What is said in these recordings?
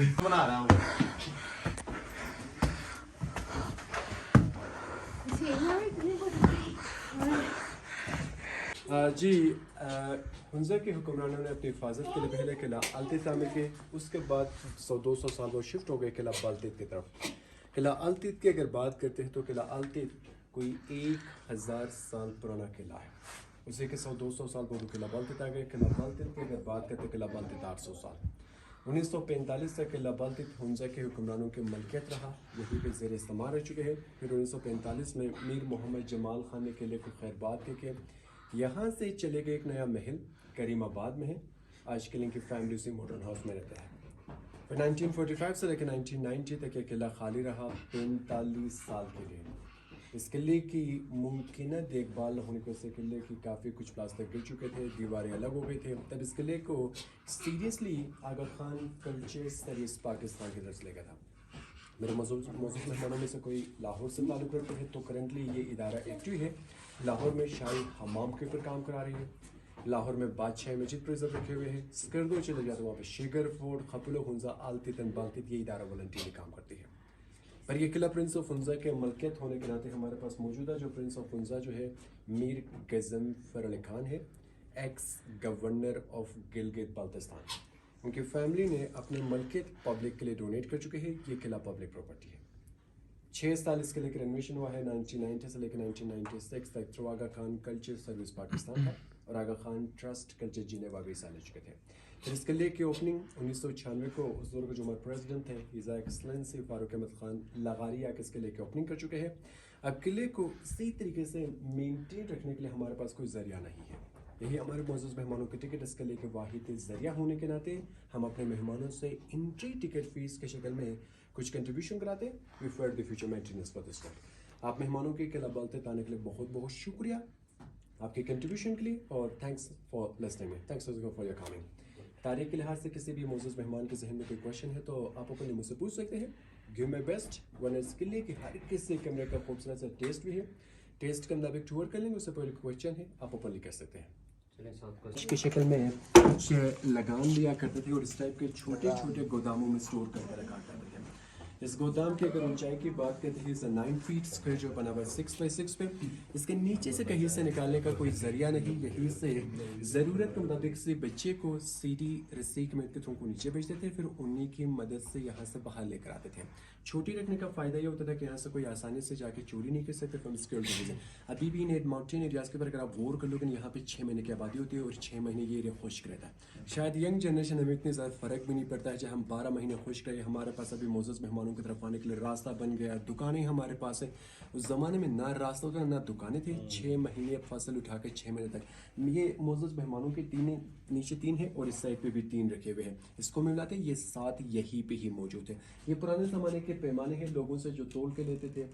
बना रहा हूँ जी। हंजा के हुक्मरानों ने अपनी हिफाजत के लिए पहले किला अल्तित तामीर किए, उसके बाद 100-200 साल वो शिफ्ट हो गए किला बाल्तित की तरफ। किला अल्तित की अगर बात करते हैं तो किला अल्तित कोई 1000 साल पुराना किला है। उसी के 100-200 साल बाद किला बाल्तित आ गए। किला बाल्तित की अगर बात करते हैं किला बाल्तित 800 साल 1945 तक किला बाल्तित हंजा के हुक्मरानों की मलकियत रहा, यहीं पे ज़ेर इस्तेमाल रह चुके हैं। फिर 1945 में मीर मोहम्मद जमाल खान ने किले को खैरबाद के यहाँ से चले गए। एक नया महल करीमाबाद में है, आज किले की फैमिली उसी मॉडर्न हाउस में रहता है। फिर 1945 से लेकर 1990 तक ये किला खाली रहा 45 साल के लिए। इस किले की मुमकिन देखभाल होने को से किले की काफ़ी कुछ प्लास्टर गिर चुके थे, दीवारें अलग हो गई थे। तब इस किले को सीरियसली आगा खान कल्चर सर्विस पाकिस्तान की तरफ से लेकर था। मेरे मौजूद मेहमानों में से कोई लाहौर से ताल्लुक़ रखते हैं तो करंटली ये इदारा एक्टिव है। लाहौर में शाही हमाम के ऊपर काम करा रही है। लाहौर में बादशाह मस्जिद प्रिजर्व रखे हुए हैं। स्कर्दो चले जाते वहाँ पे शिगर फोर्ट खपुलो हंजा आलतित बाल्तित ये इदारा वॉलंटियरली काम करती है। पर ये किला प्रिंस ऑफ हंजा के मलकियत होने के नाते हमारे पास मौजूदा जो प्रिंस ऑफ हंजा जो है मीर गज़नफ़र अली खान है, x governor of Gilgit Baltistan. उनकी फैमिली ने अपने मलकियत पब्लिक के लिए डोनेट कर चुके हैं। ये किला पब्लिक प्रॉपर्टी है। 6 साल इसके लिए रेनोवेशन हुआ है। 1990 से लेकर 1996 तक थ्रू आगा खान कल्चर सर्विस पाकिस्तान था और आगा खान ट्रस्ट कल्चर जिनेवा भी साल ले चुके थे। फिर इस किले की ओपनिंग 1996 को उस दौर के जो हमारे प्रेसिडेंट थे हिज़ एक्सलेंसी फारूक अहमद खान लगारी आके इस किले की ओपनिंग कर चुके हैं। अब किले को सही तरीके से मेनटेन रखने के लिए हमारे पास कोई ज़रिया नहीं है। यही हमारे मौजूद मेहमानों के टिकट इस किले के वाहिद ज़रिया होने के नाते हम अपने मेहमानों से एंट्री टिकट फ़ीस की शक्ल में कुछ कंट्रीब्यूशन कराते हैं। We for the future maintenance for this work. आप मेहमानों के किला बाल्तित आने के लिए बहुत बहुत शुक्रिया आपके कंट्रीब्यूशन के लिए और thanks for listening me. Thanks for your coming. तारीख के लिहाज से किसी भी मौजूद मेहमान के जहन में कोई क्वेश्चन है तो आप अपने मुझसे पूछ सकते हैं। Give my best. वन इस किले की हर किसी कमरे का खूबसूरत सा टेस्ट भी है। टेस्ट के मुताबिक टूर कर लेंगे। उससे पहले क्वेश्चन है आप ओपनली कर सकते हैं। की शक्ल में कुछ लगाम लिया करते थे और इस टाइप के छोटे छोटे गोदामों में स्टोर करके रखा करते थे। इस गोदाम की अगर ऊंचाई की बात करते हैं 9 फीट स्क्वायर जो बना हुआ है 6 बाई 6 पे। इसके नीचे से कहीं से निकालने का कोई जरिया नहीं। यहीं से ज़रूरत के मुताबिक से बच्चे को सीधी रस्सी के मदद के थ्रू को नीचे भेजते थे, फिर उन्हीं की मदद से यहाँ से बाहर लेकर आते थे। छोटी रखने का फ़ायदा ये होता था कि यहाँ से कोई आसानी से जाके चोरी नहीं कर सकते फ्रॉम सिक्योरिटी रीजन। अभी भी इन माउंटेन एरियाज़ के ऊपर अगर आप गौर कर लोगे यहाँ पे 6 महीने की आबादी होती है और 6 महीने ये एरिया खुश्क रहता है। शायद यंग जनरेशन हमें इतनी ज़्यादा फ़र्क भी नहीं पड़ता है। जब हम 12 महीने खुश्क रहे, हमारे पास अभी मौजूद मेहमानों की तरफ आने के लिए रास्ता बन गया, दुकानें हमारे पास है। उस ज़माने में ना रास्ता होता ना दुकानें थी। 6 महीने फसल उठा के 6 महीने तक ये मौजूद मेहमानों के नीचे 3 है और इस साइड पे भी 3 रखे हुए हैं। इसको मिलाते ये 7 यहीं पे ही मौजूद है। ये पुराने ज़माने के पैमाने हैं, लोगों से जो तोल के लेते थे।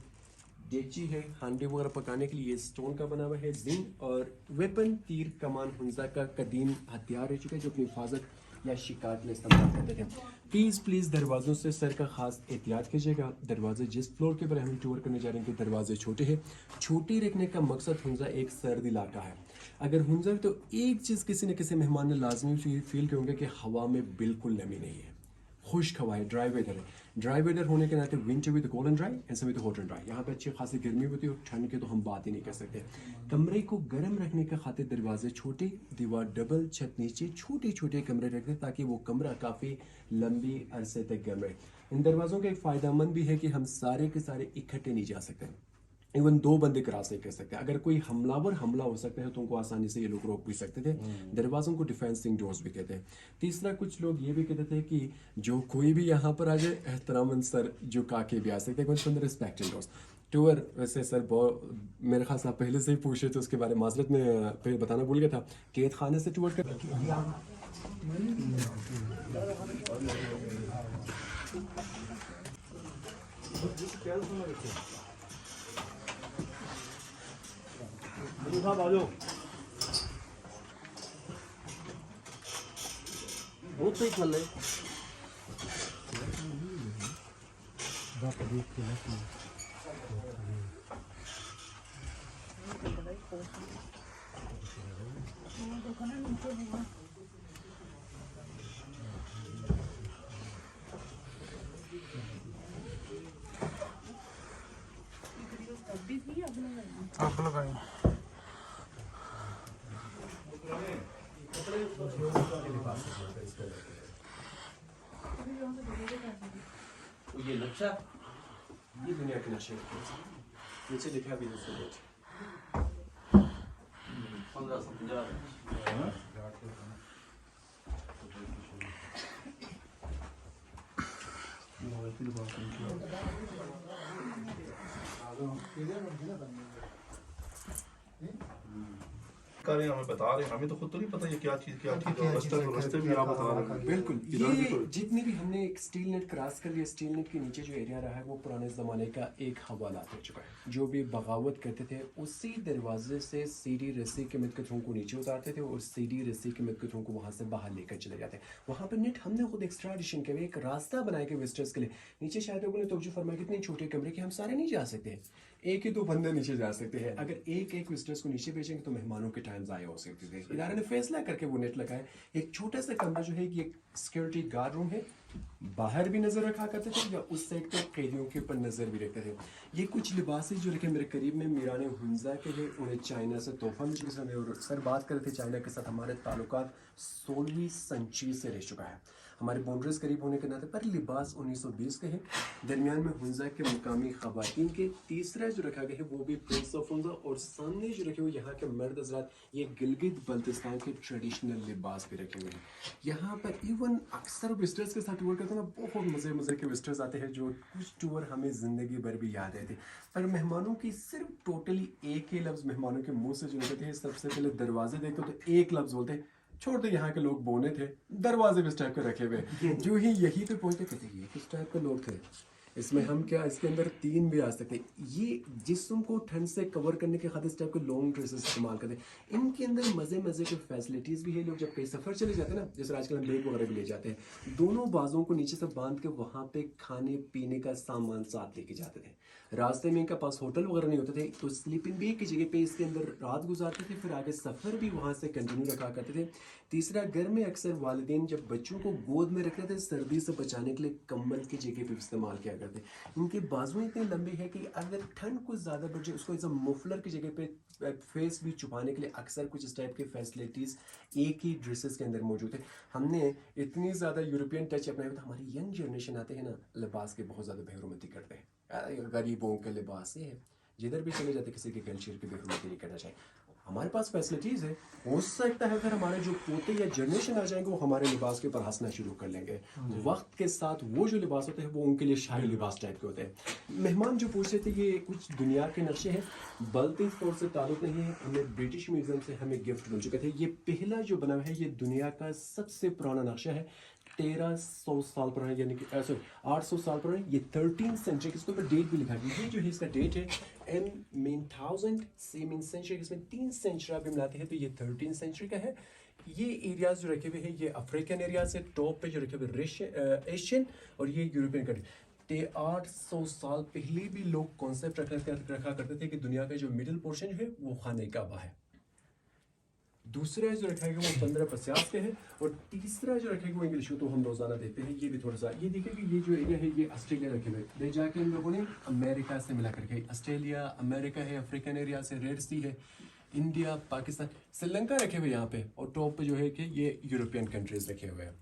डेची है हांडे वगैरह पकाने के लिए स्टोन का बना हुआ है। जिन और वेपन तीर कमान हंजा का कदीम हथियार रह चुका है जो अपनी हिफाजत या शिकार के लिए इस्तेमाल करते थे। प्लीज़ दरवाज़ों से सर का खास एहतियात कीजिएगा। दरवाजे जिस फ्लोर के ऊपर हम टूर करने जा रहे हैं कि दरवाजे छोटे हैं। छोटे रखने का मकसद हंजा एक सर्द इलाका है। अगर हंजा तो एक चीज़ किसी न किसी मेहमान ने लाजमी फील करेंगे कि हवा में बिल्कुल नमी नहीं है, खुश्क हवा है, ड्राई वेदर है। ड्राई वेदर होने के नाते winter with cold and dry and summer with hot and dry. यहाँ पे अच्छी खासी गर्मी होती है और ठंड के तो हम बात ही नहीं कर सकते। कमरे को गर्म रखने के खातिर दरवाजे छोटे, दीवार डबल, छत नीचे छोटे छोटे कमरे रखते हैं ताकि वो कमरा काफ़ी लंबी अरसे तक गर्म रहे। इन दरवाज़ों का एक फ़ायदा मंद भी है कि हम सारे के सारे इकट्ठे नहीं जा सकते। इवन 2 बंदे क्रॉस नहीं कर सकते। अगर कोई हमलावर हमला हो सकता है तो उनको आसानी से ये लोग रोक भी सकते थे। दरवाज़ों को डिफेंसिंग डोर्स भी कहते हैं। तीसरा कुछ लोग ये भी कहते थे कि जो कोई भी यहाँ पर आ जाए एहतरामन सर झुका के भी आ सकते हैं। रिस्पेक्टिंग डोर्स टूर वैसे सर बहुत मेरे ख्याल से आप पहले से ही पूछे तो उसके बारे में माजरत में पहले बताना भूल गया था। कैद खाने से टूर कर साहब आ जाओ। बहुत सही फल है। آپ لگائیں یہ نقشہ یہ دنیا کے نقشے نیچے لکھا بھی ہے 1550 کر رہے ہیں ہمیں بتا رہے ہیں ہمیں تو خود تو نہیں پتہ یہ کیا چیز کیا تھی تو رستے بھی آپ بتا رہے ہیں بالکل یہ جتنی بھی ہم نے ایک اسٹیل نیٹ کراس کر لیا اسٹیل نیٹ کے نیچے جو ایریا رہا ہے وہ پرانے زمانے کا ایک حوالات ہو چکا ہے جو بھی بغاوت کرتے تھے اسی دروازے سے سیڑھی رسی کے مدکتوں کو نیچے اتارتے تھے اور سیڑھی رسی کے مدکتوں کو وہاں سے باہر لے کر چلے جاتے وہاں پر نیٹ ہم نے خود ایکسٹرا ایڈیشن کیا ایک راستہ بنایا کہ وزٹرز کے لیے نیچے شاید لوگوں نے توجہ فرمایا کتنے چھوٹے کمرے کہ ہم سارے نہیں جا سکتے ایک ہی دو بندے نیچے جا سکتے ہیں اگر ایک وزٹرز کو نیچے بھیجیں گے تو مہمانوں کے ٹائم ضائع ہو سکتے تھے ادارے نے فیصلہ کر کے وہ نیٹ لگائے ایک چھوٹا سا کمرہ جو ہے یہ سیکورٹی گارڈ روم ہے باہر بھی نظر رکھا کرتے تھے یا اس سائڈ پہ قیدیوں کے اوپر نظر بھی رکھتے تھے یہ کچھ لباس جو رکھے میرے قریب میں میران ہنزا کے ہیں انہیں چائنا سے تحفہ مل چکا ہے اور سر بات کرتے تھے چائنا کے ساتھ ہمارے تعلقات 16ویں سنچری سے رہ چکا ہے ہمارے باؤنڈریز قریب ہونے کے ناطے پر لباس 1920 کے ہیں درمیان میں ہنزا کے مقامی خواتین کے تیسرا جو رکھا گیا ہے وہ بھی پرنس آف ہنزا اور سامنے جو رکھے ہوئے یہاں کے مرد حضرات یہ گلگت بلتستان کے ٹریڈیشنل لباس بھی رکھے ہوئے ہیں یہاں پر ایون اکثر وزٹرز کے ساتھ ٹور کرتے ہیں نا بہت مزے کے وزٹرز آتے ہیں جو کچھ ٹور ہمیں زندگی بھر بھی یاد رہتے پر مہمانوں کی صرف ٹوٹلی ایک ہی لفظ مہمانوں کے منہ سے جو نکلتے ہیں سب سے پہلے دروازے دیکھتے تو ایک لفظ بولتے ہیں چھوڑ دے یہاں کے لوگ بونے تھے دروازے بھی اس ٹائپ کے رکھے ہوئے جو ہی یہی پہ پہنچتے کہتے ہیں یہ کس ٹائپ کے لوگ تھے اس میں ہم کیا اس کے اندر 3 بھی آ سکتے یہ جسم کو ٹھنڈ سے کور کرنے کے خاطر اس ٹائپ کے لانگ ڈریسز استعمال کرتے ہیں ان کے اندر مزے کے فیسلٹیز بھی ہے لوگ جب کہیں سفر چلے جاتے ہیں نا جیسے آج کل ہم بیگ وغیرہ بھی لے جاتے ہیں دونوں بازوں کو نیچے سے باندھ کے وہاں پہ کھانے پینے کا سامان ساتھ لے کے جاتے تھے راستے میں ان کے پاس ہوٹل وغیرہ نہیں ہوتے تھے تو سلیپنگ بیگ کی جگہ پہ اس کے اندر رات گزارتے تھے پھر آگے سفر بھی وہاں سے کنٹینیو رکھا کرتے تھے تیسرا گھر میں اکثر والدین جب بچوں کو گود میں رکھتے تھے سردی سے بچانے کے لیے کمبل کی جگہ پہ استعمال کیا کرتے ان کے بازو اتنے لمبے ہیں کہ اگر ٹھنڈ کچھ زیادہ بڑھ جائے اس کو ایز اے مفلر کی جگہ پہ فیس بھی چھپانے کے لیے اکثر کچھ اس ٹائپ کی فیسلٹیز ایک ہی ڈریسز کے اندر موجود ہے ہم نے اتنی زیادہ یورپین ٹچ اپنایا تو ہماری ینگ جنریشن آتے ہیں نا لباس کے بہت زیادہ بے حرمتی کرتے ہیں غریبوں کے لباس ہے جدھر بھی چلے جاتے کسی کے کلچر کی بے حرمتی نہیں کرنا چاہیے ہمارے پاس فیسلٹیز ہے ہو سکتا ہے اگر ہمارے جو پوتے یا جنریشن آ جائیں گے وہ ہمارے لباس کے اوپر ہنسنا شروع کر لیں گے وقت کے ساتھ وہ جو لباس ہوتے ہیں وہ ان کے لیے شاہی لباس ٹائپ کے ہوتے ہیں مہمان جو پوچھ رہے تھے یہ کچھ دنیا کے نقشے ہیں بلتیس فورٹ سے تعلق نہیں ہے ہمیں برٹش میوزیم سے ہمیں گفٹ مل چکے تھے یہ پہلا جو بنا ہے یہ دنیا کا سب سے پرانا نقشہ ہے 1300 سال پرانا یعنی کہ 800 سال پرانا یہ 13 سینچری اس کے اوپر ڈیٹ بھی لکھا گیا ہے جو ہے اس کا ڈیٹ ہے M mean 1000 C mean century اس میں 3 سینچری آپ ملاتے ہیں تو یہ 13 سینچری کا ہے یہ ایریاز جو رکھے ہوئے ہیں یہ افریقن ایریاز ہے ٹاپ پہ جو رکھے ہوئے ایشین اور یہ یورپین کنٹری 800 سال پہلے بھی لوگ کانسیپٹ رکھا کرتے تھے کہ دنیا کا جو مڈل پورشن ہے وہ خانہ کعبہ ہے دوسرا جو رکھا گیا وہ 1550 کے ہے اور تیسرا جو رکھا گیا وہ انگلش تو ہم روزانہ دیکھتے ہیں یہ بھی تھوڑا سا یہ دیکھیں کہ یہ جو ایریا ہے یہ آسٹریلیا رکھے ہوئے لے جا کے ان لوگوں نے امریکہ سے ملا کر کے آسٹریلیا امریکہ ہے افریقن ایریا سے ریڈ سی ہے انڈیا پاکستان سری لنکا رکھے ہوئے یہاں پہ اور ٹاپ پہ جو ہے کہ یہ یورپین کنٹریز رکھے ہوئے ہیں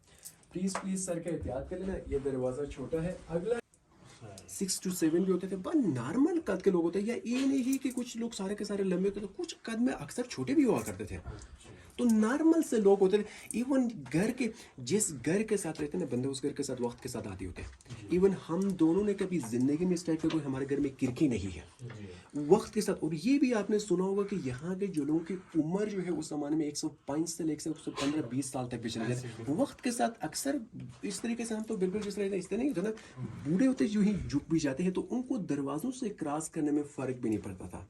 پلیز سر کا احتیاط کر لینا یہ دروازہ چھوٹا ہے اگلا 6 to 7 بھی ہوتے تھے بس نارمل قد کے لوگ ہوتے ہیں یا یہ نہیں ہے کہ کچھ لوگ سارے کے سارے لمبے ہوتے تھے کچھ قد میں اکثر چھوٹے بھی ہوا کرتے تھے تو نارمل سے لوگ ہوتے تھے ایون گھر کے جس گھر کے ساتھ رہتے ہیں نا بندے اس گھر کے ساتھ وقت کے ساتھ عادی ہوتے ہیں ایون ہم دونوں نے کبھی زندگی میں اس ٹائپ کا کوئی ہمارے گھر میں کرکی نہیں ہے وقت کے ساتھ اور یہ بھی آپ نے سنا ہوگا کہ یہاں کے جو لوگوں کی عمر جو ہے اس زمانے میں 105 سے لے کر 115-20 سال تک بھی چلے جاتے ہیں وقت کے ساتھ اکثر اس طریقے سے ہم تو بالکل جس طرح اس طرح نہیں ہوتا نا بوڑھے ہوتے جو ہی جھک بھی جاتے ہیں تو ان کو دروازوں سے کراس کرنے میں فرق بھی نہیں پڑتا تھا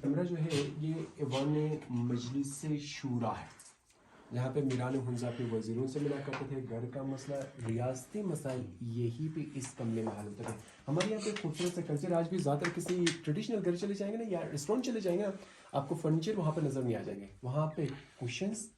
کمرہ جو ہے یہ ایوان مجلس شورا ہے जहाँ पे मीरान हुंजा पे वजीरों से मिला करते थे। घर का मसला, रियासती मसाइल यही पे इस कमरे में हल होते थे। हमारे यहाँ पे खूबसूरत सा कल्चर, आज भी ज़्यादातर किसी ट्रेडिशनल घर चले जाएंगे ना या रेस्टोरेंट चले जाएंगे ना, आपको फर्नीचर वहाँ पे नज़र नहीं आ जाएंगे। वहाँ पे कुशन्स,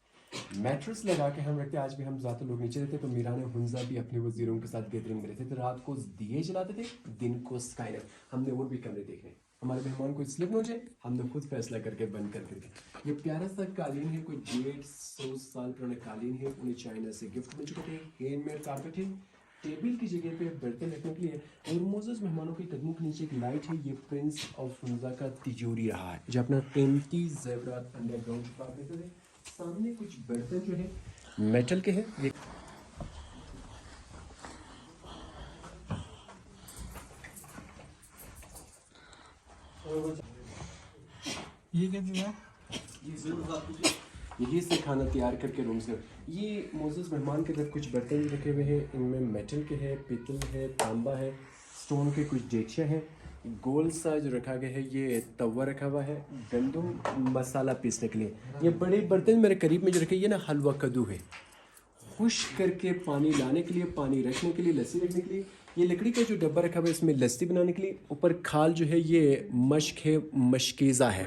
मैट्रेस लगा के हम रखते। आज भी हम ज़्यादा लोग नीचे रहते, तो मीरान हुंजा भी अपने वजीरों के साथ गैदरिंग में रहते थे। रात को दिए जलाते थे, दिन को स्काईलाइट। हमने और भी कमरे देखने, हमारे मेहमान को स्लिप हो जाए हमने खुद फैसला करके बंद कर दिया। ये प्यारा सा कालीन है, कोई 150 साल पुराना कालीन है, उन्हें चाइना से गिफ्ट मिल चुके थे। हैंडमेड कारपेट है, टेबल की जगह पे बर्तन रखने के लिए। और मोज़ेज़ मेहमानों के कदमों के नीचे एक लाइट है, ये प्रिंस ऑफ हुंजा का तिजोरी रहा है जो अपना कीमती ज़ेवरात अंडरग्राउंड छुपा देते थे। सामने कुछ बर्तन जो है मेटल के हैं। ये क्या दिया? यही से खाना तैयार करके रूम से। ये मोज़ेज़ मेहमान के घर कुछ बर्तन रखे हुए हैं, इनमें मेटल के हैं, पीतल है, तांबा है, स्टोन के कुछ डेगशियाँ हैं। गोल सा जो रखा गया है ये तवा रखा हुआ है गंदम मसाला पीसने के लिए। ये बड़े बर्तन मेरे करीब में जो रखे, ये ना हलवा कद्दू है, खुश्क करके पानी लाने के लिए, पानी रखने के लिए, लस्सी रखने के लिए। ये लकड़ी का जो डब्बा रखा हुआ है इसमें लस्सी बनाने के लिए। ऊपर खाल जो है ये मश्क है, मशकीज़ा है।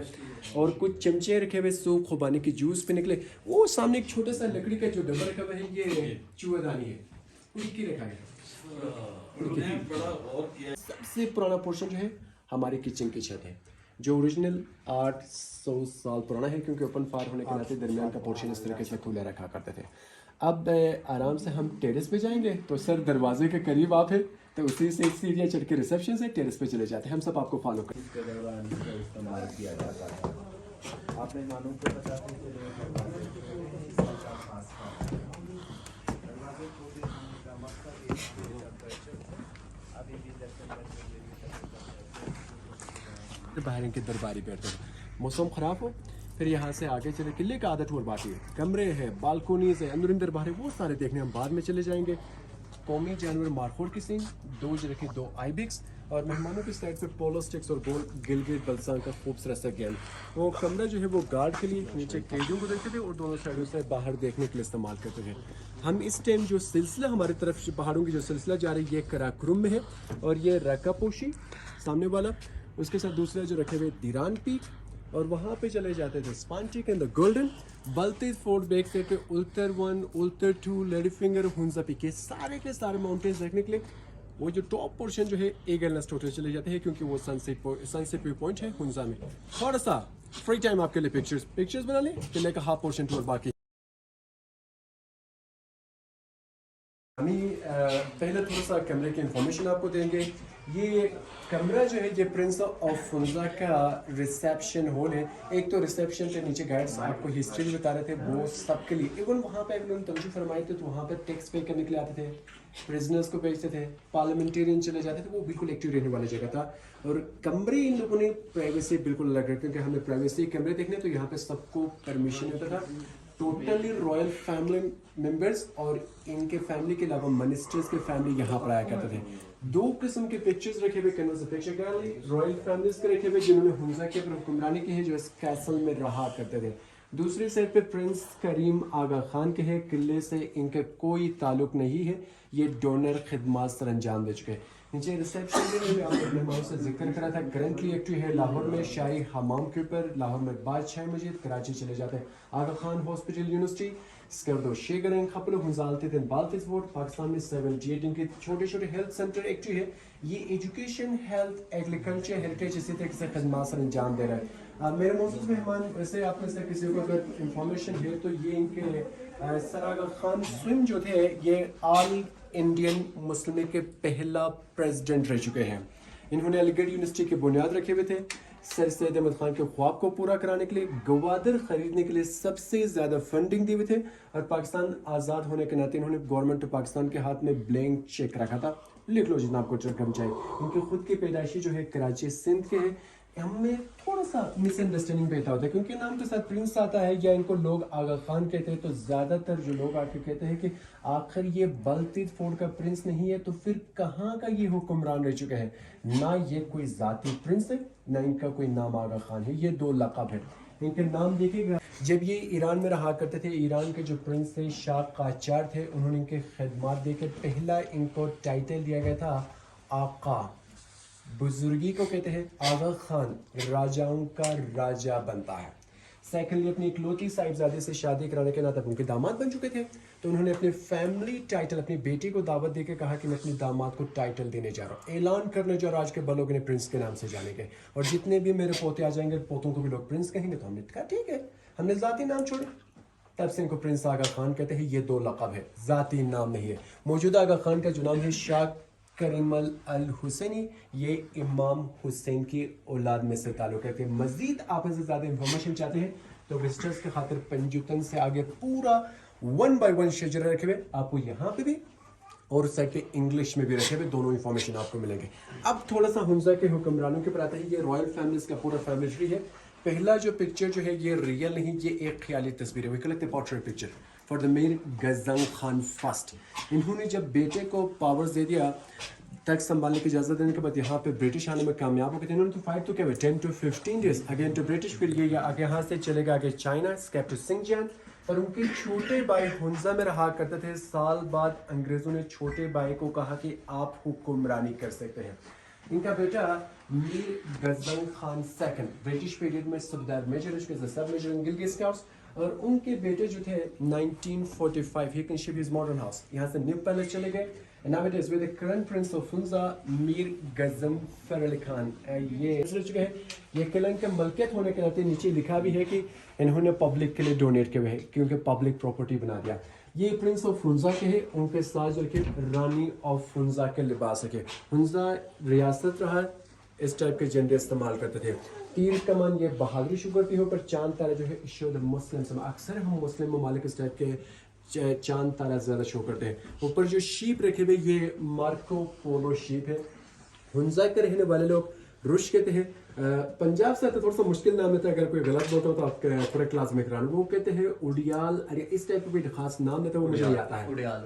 और कुछ चमचे रखे हुए सूप खुबानी की जूस पीने के लिए। वो सामने एक छोटा सा लकड़ी का जो डब्बा रखा हुआ है ये चूड़ादानी है, उनकी रखा है। सबसे पुराना पोर्शन जो है हमारी किचन की छत है, जो ओरिजिनल 800 साल पुराना है, क्योंकि ओपन फायर होने के नाते दरमियान का पोर्शन इस तरीके से खुला रखा करते थे। अब आराम से हम टेरेस पे जाएंगे, तो सर दरवाजे के करीब आप है, तो उसी से सीढ़ियाँ चढ़ के रिसेप्शन से टेरेस पे चले जाते हैं। हम सब आपको फॉलो करें। इस्तेमाल किया जाता है। आप मेहमानों को बताते थे बाहर इनके दरबारी बैठते हैं। मौसम ख़राब हो फिर यहाँ से आगे चले। किले का आदत और बाकी है, कमरे हैं, बालकोनीज है, अंदर दरबार है, वो सारे देखने हम बाद में चले जाएंगे। कौमी जानवर मारखोड़ की सीन, 2 रखे 2 आइबिक्स, और मेहमानों की साइड पे पोलो स्टिक्स और गोल गिलगिट बल्सां का खूबसूरत सा गेम। वो कमरा जो है वो गार्ड के लिए नीचे केजों को देखते थे और दोनों साइडों से बाहर देखने के लिए इस्तेमाल करते थे। हम इस टाइम जो सिलसिला हमारी तरफ पहाड़ों की जो सिलसिला जा रही है, ये कराकुरम में है, और ये रकापोशी सामने वाला, उसके साथ दूसरा जो रखे हुए दीरान पीक, और वहाँ पे चले जाते थे Spantik and the Golden, Baltit Fort back side पे Ultar 1, Ultar 2, Lady Finger, Hunza Peak के सारे माउंटेन्स देखने के लिए वो जो टॉप पोर्शन जो है एगलनेस टोटल चले जाते हैं, क्योंकि वो सनसेट व्यू पॉइंट है हुंजा में। थोड़ा सा फ्री टाइम आपके लिए पिक्चर्स बना लें, किले का हाफ पोर्शन टूर बाकी। पहले थोड़ा सा कमरे की इंफॉर्मेशन आपको देंगे। ये कमरा जो है ये प्रिंस ऑफ हुंजा का रिसेप्शन हॉल है। एक तो रिसेप्शन के नीचे गाइड्स आपको हिस्ट्री भी बता रहे थे, वो सबके लिए। इवन वहाँ पे अगर उन्होंने तवज्जो फरमाई थी तो वहाँ पे टैक्स पे करने के लिए आते थे, प्रिजनर्स को भेजते थे, पार्लियामेंटेरियन चले जाते थे, वो बिल्कुल एक्टिव रहने वाली जगह था। और कमरे इन लोगों ने प्राइवेसी बिल्कुल अलग रखा, क्योंकि हमें प्राइवेसी कमरे देखने, तो यहाँ पे सबको परमिशन होता था। टोटली रॉयल फैमिली मेंबर्स और इनके फैमिली के अलावा मिनिस्टर्स के फैमिली यहाँ पर आया करते थे। 2 किस्म के पिक्चर्स रखे हुए पिक्चर गैलरी, रॉयल फैमिलीज के रखे हुए जिन्होंने हुंजा के हुक्मरानी की है, जो इस कैसल में रहा करते थे। दूसरी साइड पे प्रिंस करीम आगा खान के हैं, किले से इनका कोई ताल्लुक नहीं है, ये डोनर खिदमत सर अंजाम दे चुके हैं। नीचे रिसेप्शन में आपने मेहमानों से जिक्र करा था, करंटली एक्टिव है लाहौर में शाही हमाम के ऊपर, लाहौर में बादशाह मस्जिद, कराची चले जाते हैं आगा खान हॉस्पिटल यूनिवर्सिटी, स्कर्दो शेगरंग खपलो हुंजालते थे बाल्तिस वोट। पाकिस्तान में 78 इनके छोटे छोटे हेल्थ सेंटर एक्टिव है। ये एजुकेशन, हेल्थ, एग्रीकल्चर, हेरिटेज इसी तरीके से खदमात सर अंजाम दे रहा है। मेरे मौजूद मेहमान, वैसे आप में से किसी को अगर इंफॉर्मेशन है तो ये इनके सर आगा खान स्विम जो थे, ये ऑल इंडियन मुस्लिम के पहला प्रेसिडेंट रह चुके हैं। इन्होंने अलीगढ़ यूनिवर्सिटी के बुनियाद रखे हुए थे। सर सैयद अहमद खान के ख्वाब को पूरा कराने के लिए गवादर खरीदने के लिए सबसे ज़्यादा फंडिंग दी हुई थे, और पाकिस्तान आज़ाद होने के नाते इन्होंने गवर्नमेंट ऑफ पाकिस्तान के हाथ में ब्लैंक चेक रखा था, लिख लो जितना आपको रकम चाहिए। इनकी खुद की पैदाइशी जो है कराची सिंध के है। हमें थोड़ा सा मिसअंडरस्टैंडिंग पैदा होता है, क्योंकि नाम के साथ प्रिंस आता है या इनको लोग आगा खान कहते हैं, तो ज़्यादातर जो लोग आके कहते हैं कि आखिर ये बल्तित फोर्ट का प्रिंस नहीं है, तो फिर कहाँ का ये हुक्मरान रह चुका है। ना ये कोई ज़ाती प्रिंस है, ना इनका कोई नाम आगा खान है, ये 2 लक़ब है। इनके नाम देखिएगा। जब ये ईरान में रहा करते थे, ईरान के जो प्रिंस थे शाह काचार थे, उन्होंने इनके खिदमत देकर पहला इनको टाइटल दिया गया था आका। बुजुर्गी को कहते हैं आगा खान, राजाओं का राजा बनता है। सेकेंडली अपनी इकलौती साहिबजादे से शादी कराने के नाते उनके दामाद बन चुके थे, तो उन्होंने अपने फैमिली टाइटल अपनी बेटी को दावत देकर कहा कि मैं अपनी दामाद को टाइटल देने जा रहा हूँ, ऐलान करने जा रहा हूँ आज के बलोग ने प्रिंस के नाम से जानेंगे, और जितने भी मेरे पोते आ जाएंगे पोतों को भी लोग प्रिंस कहेंगे। तो हमने कहा ठीक है, हमने ज़ाती नाम छोड़े। तब से इनको प्रिंस आगा खान कहते हैं। ये 2 लक़ब है, ज़ाती नाम नहीं है। मौजूदा आगा खान का जो नाम है शाह करीमल अल हुसैनी, ये इमाम हुसैन की औलाद में से ताल्लुक़ है। मज़ीद आप इससे ज़्यादा इंफॉर्मेशन चाहते हैं तो विजिटर्स के खातिर पंजुतन से आगे पूरा 1 by 1 शजरे रखे हुए आपको यहाँ पे भी और उस साइड पे इंग्लिश में भी रखे हुए, दोनों इंफॉर्मेशन आपको मिलेंगे। अब थोड़ा सा हुंजा के हुक्मरानों के ऊपर आता है। ये रॉयल फैमिलीज का पूरा फैमिली ट्री है। पहला जो पिक्चर जो है ये रियल नहीं, ये एक ख्याली तस्वीर है। We collect the portrait picture for the Mir Ghazan Khan first. इन्होंने जब बेटे को पावर्स दे दिया, तक संभालने की इजाज़त देने के बाद यहाँ पे ब्रिटिश आने में कामयाब हो गए थे। इन्होंने तो फाइट तो क्या हुआ 10 to 15 days again to British, फिर ये आगे यहाँ से चलेगा आगे चाइना, स्केप टू सिंगजियांग। और उनके छोटे भाई हुंजा में रहा करते थे। साल बाद अंग्रेज़ों ने छोटे भाई को कहा कि आप हुक्मरानी कर सकते हैं। इनका बेटा Mir Ghazan Khan second British period में सूबेदार मेजर, सब मेजर इन गिलगित स्काउट्स। और उनके बेटे जो थे 1945 he can ship his modern house, यहाँ से न्यू पैलेस चले गए। Now it is with the current prince of Hunza, Mir गजंफर Ali Khan. ये चुके हैं। ये किलन के मलकियत होने के नाते नीचे लिखा भी है कि इन्होंने पब्लिक के लिए डोनेट किए हुए हैं, क्योंकि पब्लिक प्रॉपर्टी बना दिया। ये प्रिंस ऑफ हुंजा के हैं। उनके साथ जो रखे रानी ऑफ हुंजा के लिबास रखे। हुंजा रियासत रहा, इस टाइप के झंडे इस्तेमाल करते थे। तीर कमान ये बहादुरी शुगर थी, ऊपर चांद तारा जो है शो द मुस्लिम। अक्सर हम मुस्लिम ममालिक इस टाइप के चांद तारा ज़्यादा शो करते हैं। ऊपर जो शीप रखे हुए ये मार्को पोलो शीप है। हुंजा के रहने वाले लोग रुश कहते हैं। पंजाब से तो थोड़ा सा मुश्किल नाम लेता है, अगर कोई गलत बोलता हो तो आप पूरे क्लास में कराना। वो कहते हैं उड़ियाल, अरे इस टाइप का कोई खास नाम लेता है वो मुझे नहीं आता है। उड़ियाल।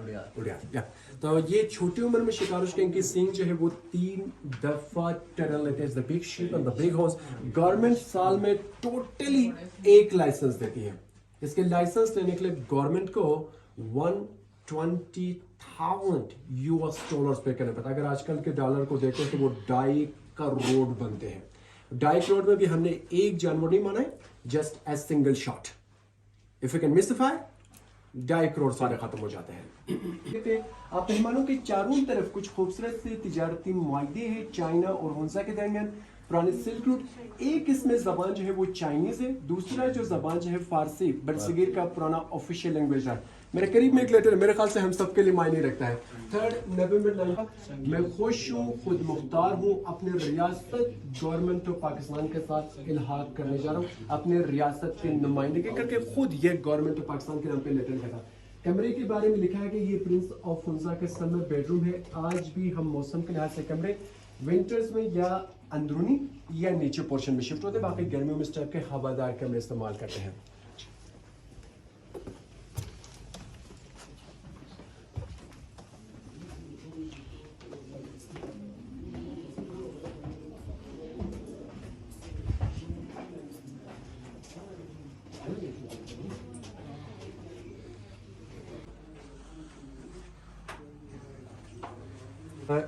तो ये छोटी उम्र में शिकारुश के इनकी सींग जो है वो 3 दफा टर्न लेते हैं। The big sheep and the big horse. Government साल में टोटली 1 लाइसेंस देती है। इसके लाइसेंस लेने के लिए गवर्नमेंट को 120,000 US डॉलर्स पे करना पड़ता है। अगर आजकल के डॉलर को देखो तो वो 2.5 करोड़ बनते हैं। 2.5 करोड़ में भी हमने एक जानवर नहीं माना है, just a single shot. If you can misfire 2.5 crore सारे खत्म हो जाते हैं। आप मेहमानों के चारों तरफ कुछ खूबसूरत से तिजारती मुआहदे हैं चाइना और हुंजा के दरमियान। पुराने सिल्क रूट। एक इसमें ज़बान जो है वो चाइनीज़ है, दूसरा जो ज़बान जो है फारसी बरसगीर का पुराना ऑफिशियल लैंग्वेज है। मेरे करीब में एक लेटर है, मेरे ख्याल से हम सब के लिए मायने रखता है। 3 नवंबर 9 मैं खुश हूँ, खुद मुख्तार हूँ, अपने रियासत गवर्नमेंट ऑफ पाकिस्तान के साथ इल्हाक करने जा रहा हूँ। अपने रियासत की नुमाइंदगी करके खुद ये गवर्नमेंट ऑफ पाकिस्तान के नाम पे लेटर लिखा था। कमरे के बारे में लिखा है कि ये प्रिंस ऑफ हुंजा के समय बेडरूम है। आज भी हम मौसम के लिहाज से कमरे विंटर्स में या अंदरूनी या नीचे पोर्शन में शिफ्ट होते हैं, बाकी गर्मियों में इस टाइप के हवादार कमरे इस्तेमाल करते हैं।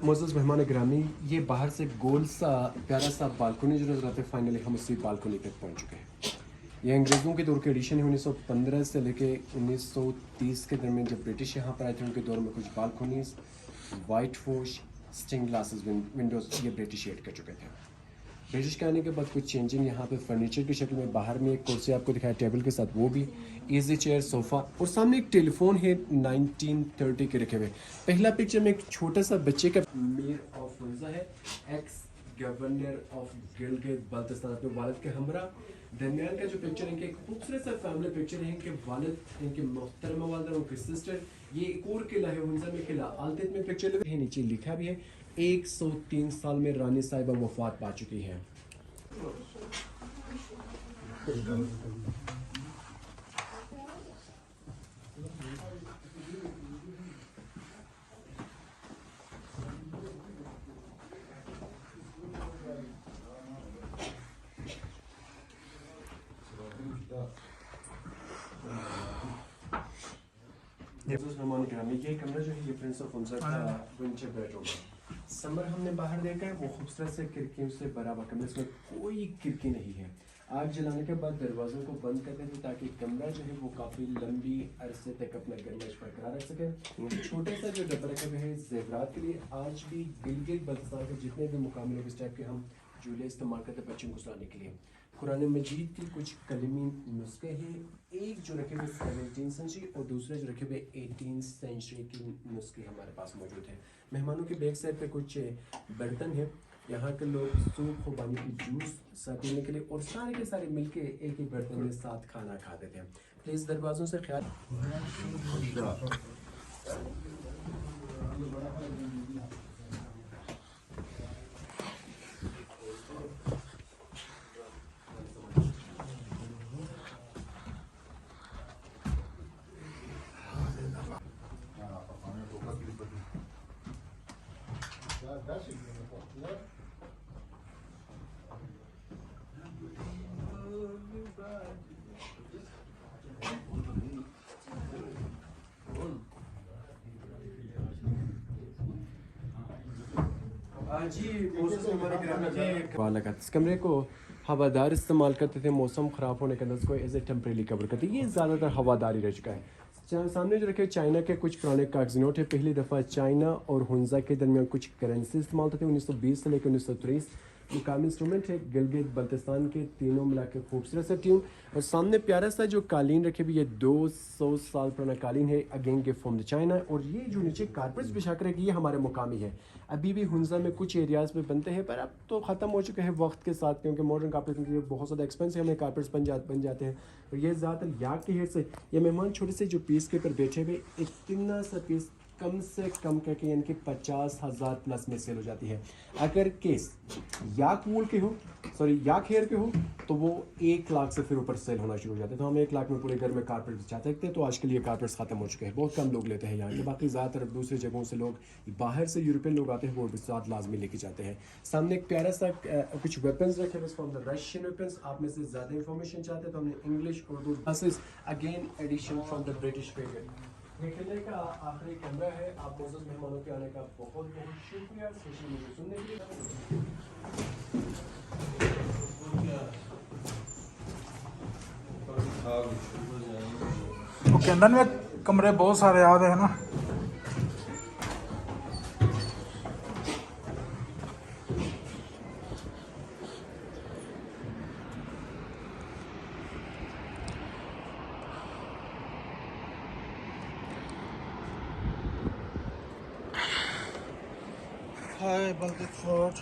मोज़्ज़ज़ मेहमान ग्रामी, ये बाहर से गोल सा प्यारा सा बालकनी जो नजर आता है, फाइनली हम उसी बालकनी तक पहुंच चुके हैं। ये अंग्रेज़ों के दौर के एडिशन है। 1915 से लेके 1930 के दरमियान जब ब्रिटिश यहाँ पर आए थे, उनके दौर में कुछ balconies, white wash, sting glasses, Windows ये ब्रिटिश एड कर चुके थे। ब्रिटिश के आने के बाद कुछ चेंजिंग यहाँ पे फर्नीचर की शक्ल में। बाहर में एक कुर्सी आपको दिखाया टेबल के साथ, वो भी इजी चेयर, सोफ़ा, और सामने एक टेलीफोन है 1930 के रखे हुए। पहला पिक्चर में एक छोटा सा बच्चे का मीर ऑफ हुंजा है, x governor of Gilgit Baltistan, अपने वालिद के हमरा। दरमियान का जो पिक्चर है, एक खूबसूरत सा फैमिली पिक्चर है। इनके वालिद, इनके मोहतरमा वालिदा, उनकी सिस्टर। ये एक और किला है हुंजा में, किला आलतेत में पिक्चर है। नीचे लिखा भी है 103 साल में रानी साहिबा वफात पा चुकी है। مہمان گرامی یہ کمرہ جو ہے یہ پرنس آف ونزر کا ونچر بیڈ روم ہے. سمر ہم نے باہر دیکھا ہے وہ خوبصورت سے کھڑکیوں سے بھرا ہوا کمرہ, اس میں کوئی کھڑکی نہیں ہے. آگ جلانے کے بعد دروازوں کو بند کر دیں تاکہ کمرہ جو ہے وہ کافی لمبی عرصے تک اپنا گرمائش برقرار رکھ سکے. چھوٹے سا جو ڈبہ رکھے ہوئے ہیں زیورات کے لیے, آج بھی گلگت بلتستان کے جتنے بھی مقامی لوگ اس ٹائپ کے ہم جھولے استعمال کرتے ہیں بچوں کو سلانے کے لیے. قرآن مجید کے کچھ کلمی نسخے ہیں, ایک جو رکھے ہوئے 17 سینچری اور دوسرے جو رکھے ہوئے 18 سینچری کے نسخے ہمارے پاس موجود ہیں. مہمانوں کے بیک سائڈ پہ کچھ برتن ہیں, یہاں کے لوگ سوپ خوبانی کی جوس ساتھ پینے کے لیے اور سارے کے سارے مل کے ایک ہی برتن میں ساتھ کھانا کھا دیتے ہیں. پلیز دروازوں سے خیال. اس کمرے کو ہوادار استعمال کرتے تھے, موسم خراب ہونے کے اندر اس کو ایز اے ٹیمپریلی کور کرتے. یہ زیادہ تر ہواداری رہ چکا ہے. سامنے جو رکھے چائنا کے کچھ پرانے کاغذی نوٹ ہے. پہلی دفعہ چائنا اور ہنزا کے درمیان کچھ کرنسی استعمال ہوتے تھے 1920 سے لے کے 1930. مقامی انسٹرومنٹ ہے گلگت بلتستان کے, تینوں ملا کے خوبصورت سے ٹیون. اور سامنے پیارا سا جو قالین رکھے بھی, یہ 200 سال پرانا قالین ہے, اگین گفٹ فرام چائنا. اور یہ جو نیچے کارپیٹس بچھا کر رکھی یہ ہمارے مقامی ہے. ابھی بھی ہنزا میں کچھ ایریاز میں بنتے ہیں پر اب تو ختم ہو چکے ہیں وقت کے ساتھ, کیونکہ ماڈرن کارپیٹس کے لیے بہت زیادہ ایکسپینسو ہمیں کارپیٹس بن جاتے ہیں. اور یہ زیادہ تر یاک کے ہیڈ سے یہ مہمان چھوٹے سے جو پیس کے اوپر بیٹھے ہوئے, اتنا سا پیس کم سے کم کر کے یعنی کہ 50,000 پلس میں سیل ہو جاتی ہے. اگر کیس یاک وول کے ہو, سوری یاک ہیئر کے ہو, تو وہ 1 لاکھ سے پھر اوپر سیل ہونا شروع ہو جاتے ہیں. تو ہم 1 لاکھ میں پورے گھر میں کارپیٹ بچا سکتے ہیں. تو آج کے لیے کارپیٹس ختم ہو چکے ہیں, بہت کم لوگ لیتے ہیں یہاں کے. باقی زیادہ تر دوسری جگہوں سے لوگ باہر سے یورپین لوگ آتے ہیں, وہ ساتھ لازمی لے کے جاتے ہیں. سامنے ایک پیارا سا کچھ ویپنز رکھے ہوئے فرام دا رشین ویپنز. آپ میں سے زیادہ انفارمیشن چاہتے ہیں تو ہم نے English Urdu classes again addition from the British period. یہ کھیلنے کا آخری کمرہ ہے. آپ معزز مہمانوں کے آنے کا بہت بہت شکریہ, اسپیشلی مجھے سننے کے لیے. کینڈن میں کمرے بہت سارے یاد ہے نا. Hi, Baltic Fort.